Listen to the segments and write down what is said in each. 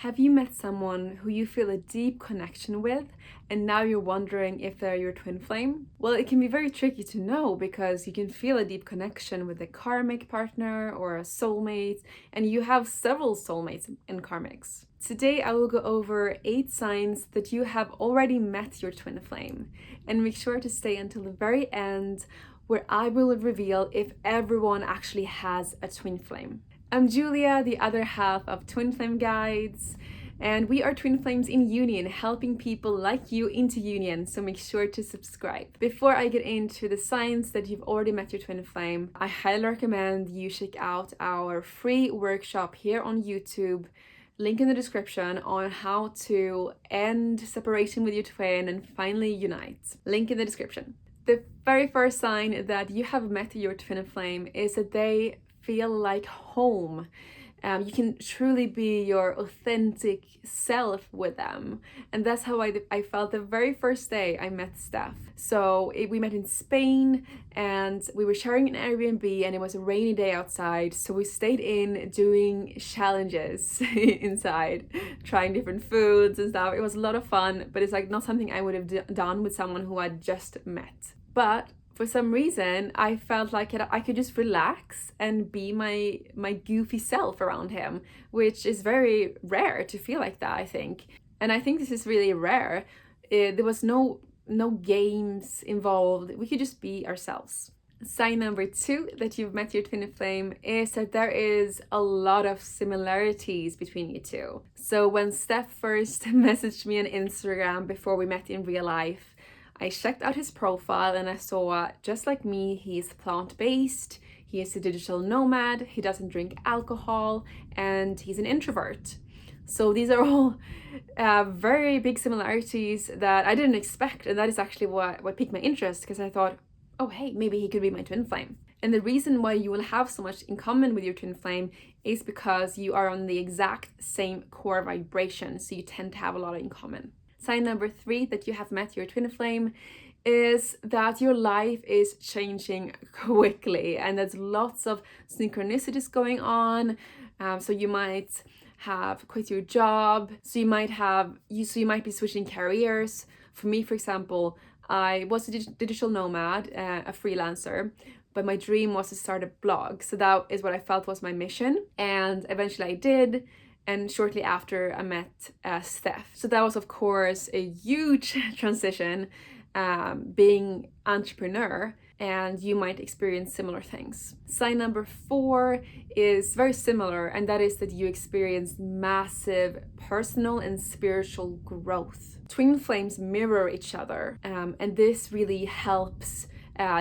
Have you met someone who you feel a deep connection with and now you're wondering if they're your twin flame? Well, it can be very tricky to know because you can feel a deep connection with a karmic partner or a soulmate, and you have several soulmates and karmics. Today I will go over 8 signs that you have already met your twin flame, and make sure to stay until the very end where I will reveal if everyone actually has a twin flame. I'm Julia, the other half of Twin Flame Guides, and we are twin flames in union, helping people like you into union, so make sure to subscribe. Before I get into the signs that you've already met your twin flame, I highly recommend you check out our free workshop here on YouTube, link in the description, on how to end separation with your twin and finally unite. Link in the description. The very first sign that you have met your twin flame is that they feel like home. You can truly be your authentic self with them. And that's how I felt the very first day I met Steph. So we met in Spain and we were sharing an Airbnb, and it was a rainy day outside. So we stayed in doing challenges inside, trying different foods and stuff. It was a lot of fun, but it's like not something I would have done with someone who I'd just met. But for some reason, I felt like I could just relax and be my goofy self around him, which is very rare to feel like that, I think. And I think this is really rare. There was no games involved. We could just be ourselves. Sign number 2 that you've met your twin flame is that there is a lot of similarities between you two. So when Steph first messaged me on Instagram before we met in real life, I checked out his profile and I saw, just like me, he's plant-based, he is a digital nomad, he doesn't drink alcohol, and he's an introvert. So these are all very big similarities that I didn't expect, and that is actually what piqued my interest, because I thought, oh hey, maybe he could be my twin flame. And the reason why you will have so much in common with your twin flame is because you are on the exact same core vibration, so you tend to have a lot in common. Sign number 3 that you have met your twin flame is that your life is changing quickly, and there's lots of synchronicities going on. So you might have quit your job. So you might be switching careers. For me, for example, I was a digital nomad, a freelancer, but my dream was to start a blog. So that is what I felt was my mission, and eventually I did. And shortly after, I met Steph. So that was, of course, a huge transition, being entrepreneur, and you might experience similar things. Sign number 4 is very similar, and that is that you experience massive personal and spiritual growth. Twin flames mirror each other, and this really helps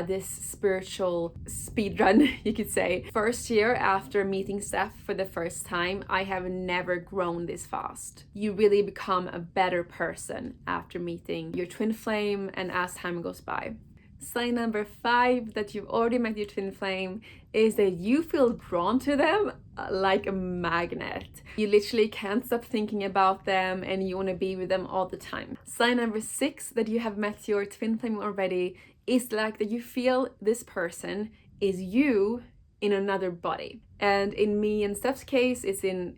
this spiritual speedrun, you could say. First year after meeting Steph for the first time, I have never grown this fast. You really become a better person after meeting your twin flame and as time goes by. Sign number 5 that you've already met your twin flame is that you feel drawn to them like a magnet. You literally can't stop thinking about them and you want to be with them all the time. Sign number 6 that you have met your twin flame already is like that you feel this person is you in another body. And in me and Steph's case, it's in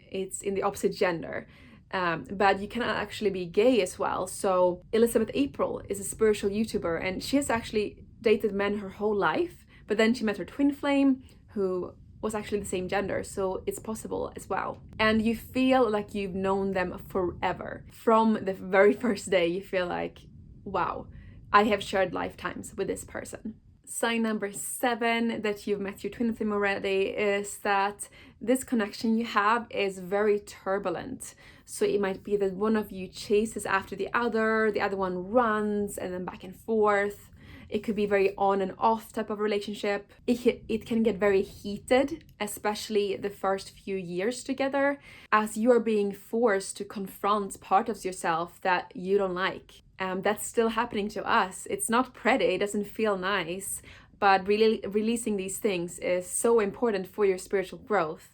the opposite gender. But you can actually be gay as well. So Elizabeth April is a spiritual YouTuber, and she has actually dated men her whole life, but then she met her twin flame who was actually the same gender, so it's possible as well. And you feel like you've known them forever. From the very first day, you feel like, wow, I have shared lifetimes with this person. Sign number 7 that you've met your twin flame already is that this connection you have is very turbulent. So it might be that one of you chases after the other one runs, and then back and forth. It could be very on and off type of relationship. It can get very heated, especially the first few years together, as you are being forced to confront part of yourself that you don't like. That's still happening to us. It's not pretty, it doesn't feel nice, but really releasing these things is so important for your spiritual growth.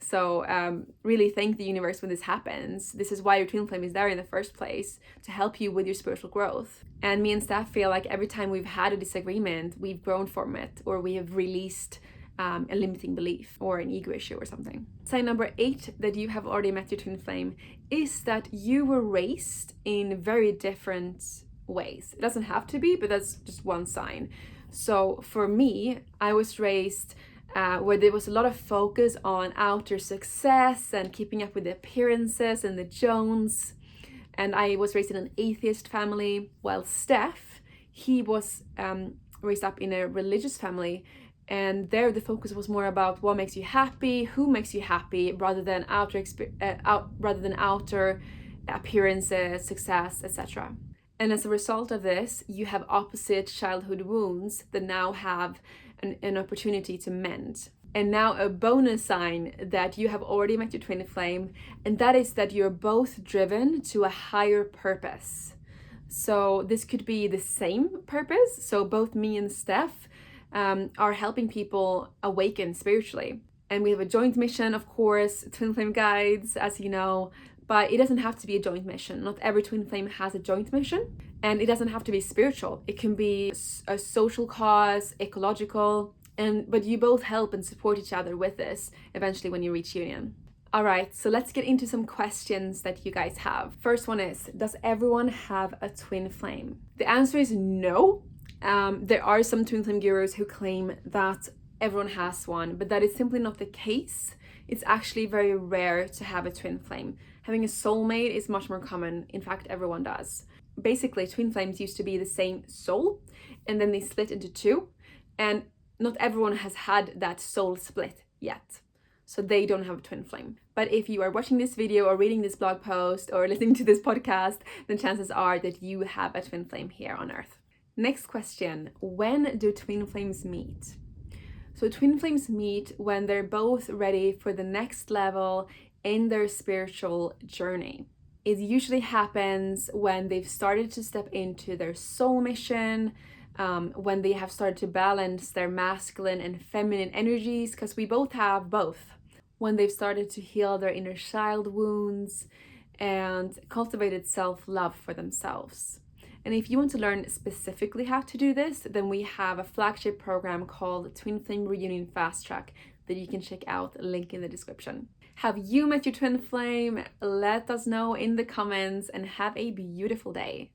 So really thank the universe when this happens. This is why your twin flame is there in the first place, to help you with your spiritual growth. And me and Steph feel like every time we've had a disagreement, we've grown from it, or we have released a limiting belief or an ego issue or something. Sign number 8 that you have already met your twin flame is that you were raised in very different ways. It doesn't have to be, but that's just one sign. So for me, I was raised where there was a lot of focus on outer success and keeping up with the appearances and the Jones. And I was raised in an atheist family, while Steph, he was raised up in a religious family. And there the focus was more about what makes you happy, who makes you happy, rather than outer appearances, success, etc. And as a result of this, you have opposite childhood wounds that now have an opportunity to mend. And now a bonus sign that you have already met your twin flame, and that is that you're both driven to a higher purpose. So this could be the same purpose. So both me and Steph are helping people awaken spiritually. And we have a joint mission, of course, twin flame guides, as you know, but it doesn't have to be a joint mission. Not every twin flame has a joint mission, and it doesn't have to be spiritual. It can be a social cause, ecological, but you both help and support each other with this eventually when you reach union. All right, so let's get into some questions that you guys have. First one is, does everyone have a twin flame? The answer is no. There are some twin flame gurus who claim that everyone has one, but that is simply not the case. It's actually very rare to have a twin flame. Having a soulmate is much more common. In fact, everyone does. Basically, twin flames used to be the same soul, and then they split into two, and not everyone has had that soul split yet. So they don't have a twin flame. But if you are watching this video or reading this blog post or listening to this podcast, then chances are that you have a twin flame here on Earth. Next question, when do twin flames meet? So twin flames meet when they're both ready for the next level in their spiritual journey. It usually happens when they've started to step into their soul mission, when they have started to balance their masculine and feminine energies, because we both have both. When they've started to heal their inner child wounds and cultivated self-love for themselves. And if you want to learn specifically how to do this, then we have a flagship program called Twin Flame Reunion Fast Track that you can check out, link in the description. Have you met your twin flame? Let us know in the comments and have a beautiful day.